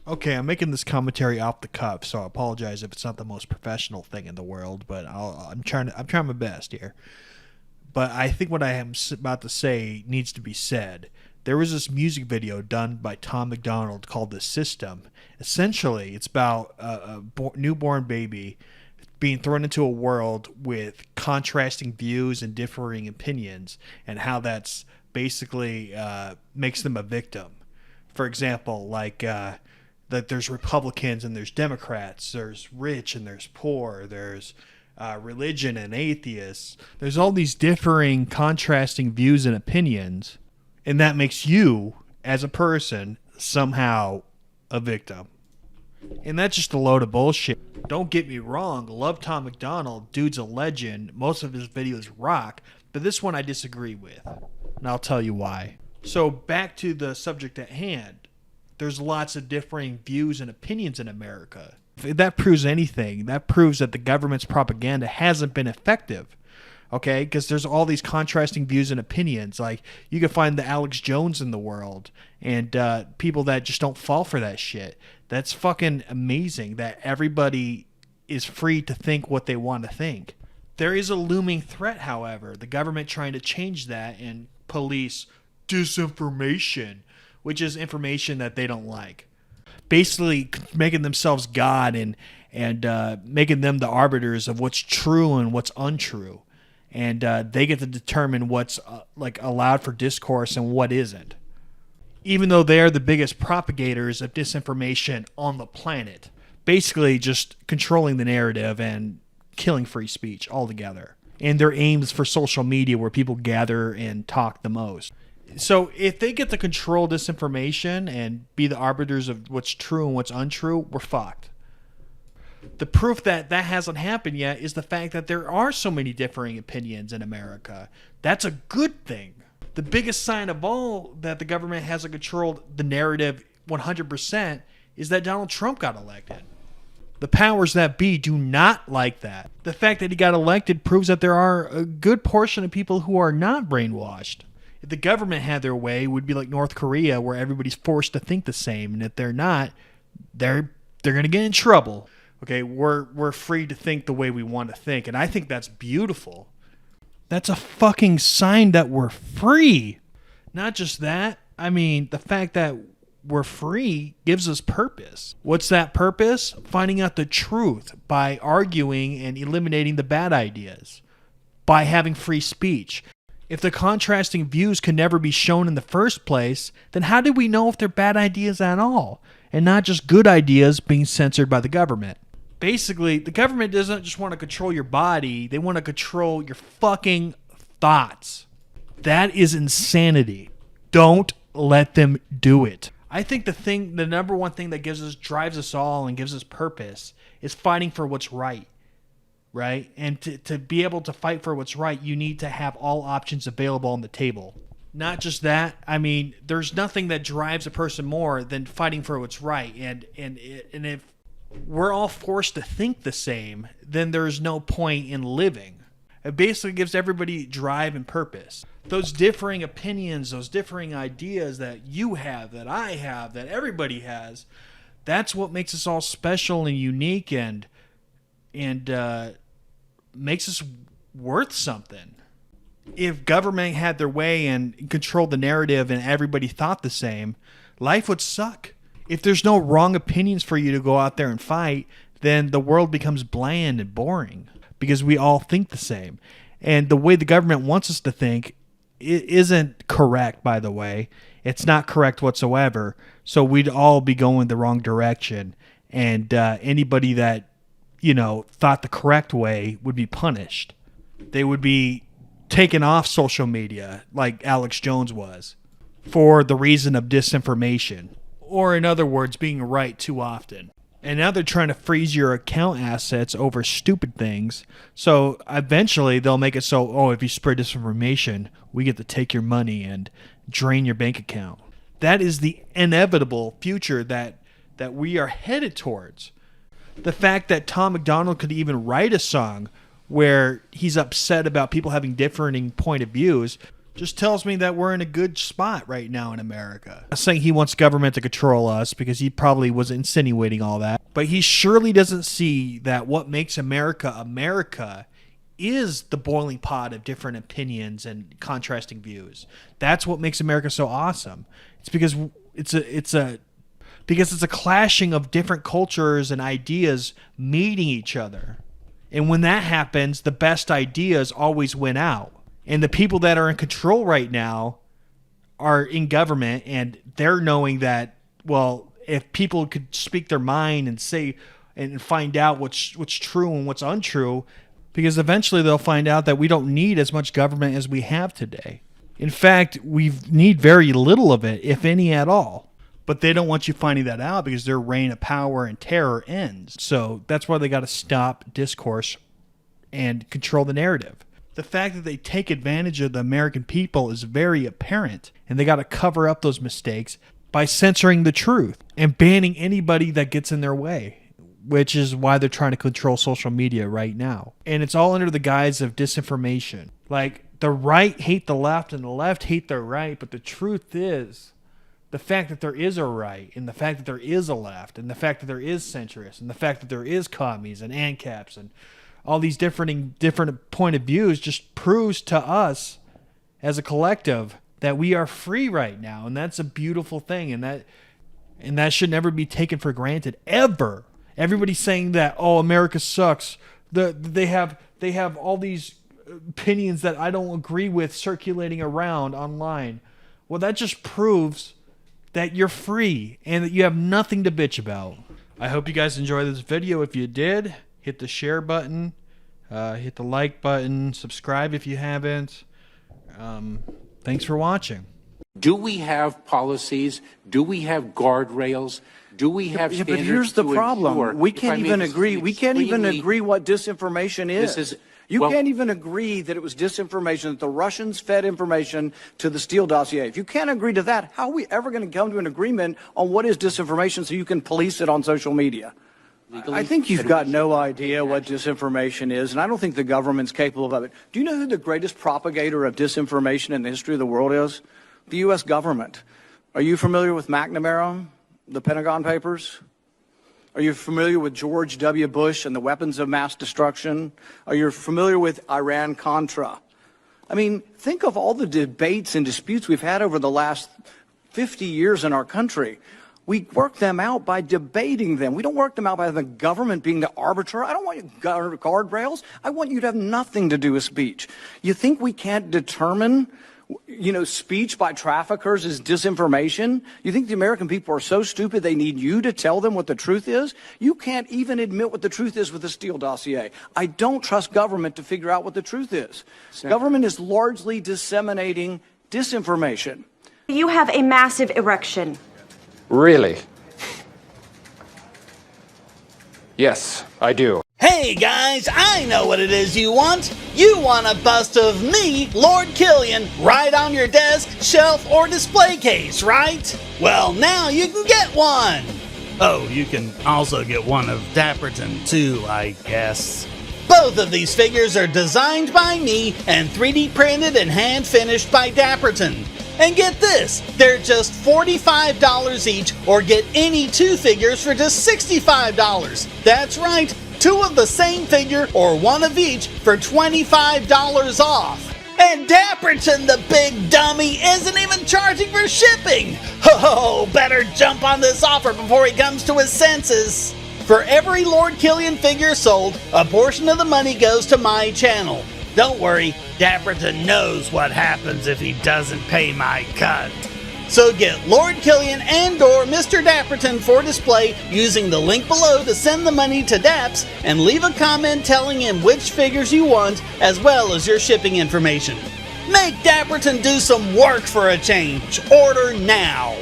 Okay, I'm making this commentary off the cuff, so I apologize if it's not the most professional thing in the world, but I'm trying my best here. But I think what I am about to say needs to be said. There was this music video done by Tom MacDonald called "The System." Essentially, it's about a newborn baby being thrown into a world with contrasting views and differing opinions, and how that's basically makes them a victim. For example, that there's Republicans and there's Democrats, there's rich and there's poor, there's religion and atheists. There's all these differing, contrasting views and opinions, and that makes you, as a person, somehow a victim. And that's just a load of bullshit. Don't get me wrong, love Tom MacDonald, dude's a legend, most of his videos rock, but this one I disagree with, and I'll tell you why. So back to the subject at hand. There's lots of differing views and opinions in America. If that proves anything, that proves that the government's propaganda hasn't been effective. Okay? Because there's all these contrasting views and opinions. Like, you can find the Alex Jones in the world and people that just don't fall for that shit. That's fucking amazing that everybody is free to think what they want to think. There is a looming threat, however, the government trying to change that and police disinformation, which is information that they don't like. Basically making themselves God and making them the arbiters of what's true and what's untrue. And they get to determine what's allowed for discourse and what isn't. Even though they're the biggest propagators of disinformation on the planet. Basically just controlling the narrative and killing free speech altogether. And their aims for social media where people gather and talk the most. So if they get to control disinformation and be the arbiters of what's true and what's untrue, we're fucked. The proof that that hasn't happened yet is the fact that there are so many differing opinions in America. That's a good thing. The biggest sign of all that the government hasn't controlled the narrative 100% is that Donald Trump got elected. The powers that be do not like that. The fact that he got elected proves that there are a good portion of people who are not brainwashed. If the government had their way, it would be like North Korea, where everybody's forced to think the same, and if they're not, they're going to get in trouble. Okay, we're free to think the way we want to think, and I think that's beautiful. That's a fucking sign that we're free. Not just that, I mean, the fact that we're free gives us purpose. What's that purpose? Finding out the truth by arguing and eliminating the bad ideas, by having free speech. If the contrasting views can never be shown in the first place, then how do we know if they're bad ideas at all, and not just good ideas being censored by the government? Basically, the government doesn't just want to control your body, they want to control your fucking thoughts. That is insanity. Don't let them do it. I think the number one thing that drives us all and gives us purpose is fighting for what's right. Right? And to be able to fight for what's right, you need to have all options available on the table. Not just that, I mean, there's nothing that drives a person more than fighting for what's right. And if we're all forced to think the same, then there's no point in living. It basically gives everybody drive and purpose. Those differing opinions, those differing ideas that you have, that I have, that everybody has, that's what makes us all special and unique and makes us worth something. If government had their way and controlled the narrative and everybody thought the same, life would suck. If there's no wrong opinions for you to go out there and fight, then the world becomes bland and boring because we all think the same. And the way the government wants us to think isn't correct, by the way. It's not correct whatsoever. So we'd all be going the wrong direction. And anybody that thought the correct way would be punished. They would be taken off social media like Alex Jones was for the reason of disinformation. Or in other words, being right too often. And now they're trying to freeze your account assets over stupid things. So eventually they'll make it so, oh, if you spread disinformation, we get to take your money and drain your bank account. That is the inevitable future that we are headed towards. The fact that Tom MacDonald could even write a song where he's upset about people having differing point of views just tells me that we're in a good spot right now in America. I'm not saying he wants government to control us, because he probably was insinuating all that. But he surely doesn't see that what makes America America is the boiling pot of different opinions and contrasting views. That's what makes America so awesome. It's because it's a clashing of different cultures and ideas meeting each other. And when that happens, the best ideas always win out. And the people that are in control right now are in government, and they're knowing that, well, if people could speak their mind and say and find out what's true and what's untrue, because eventually they'll find out that we don't need as much government as we have today. In fact, we need very little of it, if any at all. But they don't want you finding that out, because their reign of power and terror ends. So that's why they got to stop discourse and control the narrative. The fact that they take advantage of the American people is very apparent, and they got to cover up those mistakes by censoring the truth and banning anybody that gets in their way, which is why they're trying to control social media right now. And it's all under the guise of disinformation. Like, the right hate the left and the left hate the right, but the truth is, the fact that there is a right, and the fact that there is a left, and the fact that there is centrists, and the fact that there is commies and ANCAPs and all these different point of views just proves to us as a collective that we are free right now. And that's a beautiful thing. And that should never be taken for granted, ever. Everybody's saying that, oh, America sucks. They have all these opinions that I don't agree with circulating around online. Well, that just proves that you're free and that you have nothing to bitch about. I hope you guys enjoyed this video. If you did, hit the share button, hit the like button, subscribe if you haven't. Thanks for watching. Do we have policies? Do we have guardrails? Do we have standards? But here's the to problem. ensure, We can't even agree. We can't even agree what disinformation is. You can't even agree that it was disinformation, that the Russians fed information to the Steele dossier. If you can't agree to that, how are we ever going to come to an agreement on what is disinformation so you can police it on social media? I think you've got no idea what disinformation is, and I don't think the government's capable of it. Do you know who the greatest propagator of disinformation in the history of the world is? The U.S. government. Are you familiar with McNamara, the Pentagon Papers? Are you familiar with George W. Bush and the weapons of mass destruction? Are you familiar with Iran-Contra? I mean, think of all the debates and disputes we've had over the last 50 years in our country. We work them out by debating them. We don't work them out by the government being the arbiter. I don't want guardrails. I want you to have nothing to do with speech. You think we can't determine, speech by traffickers is disinformation? You think the American people are so stupid they need you to tell them what the truth is? You can't even admit what the truth is with the Steele dossier. I don't trust government to figure out what the truth is. Government is largely disseminating disinformation. You have a massive erection. Really? Yes, I do. Hey guys, I know what it is you want. You want a bust of me, Lord Killian, right on your desk, shelf, or display case, right? Well, now you can get one. Oh, you can also get one of Dapperton too, I guess. Both of these figures are designed by me and 3D printed and hand finished by Dapperton. And get this, they're just $45 each, or get any two figures for just $65. That's right, two of the same figure or one of each for $25 off. And Dapperton, the big dummy, isn't even charging for shipping. Oh, better jump on this offer before he comes to his senses. For every Lord Killian figure sold, a portion of the money goes to my channel. Don't worry, Dapperton knows what happens if he doesn't pay my cut. So get Lord Killian and/or Mr. Dapperton for display using the link below to send the money to Daps, and leave a comment telling him which figures you want as well as your shipping information. Make Dapperton do some work for a change. Order now.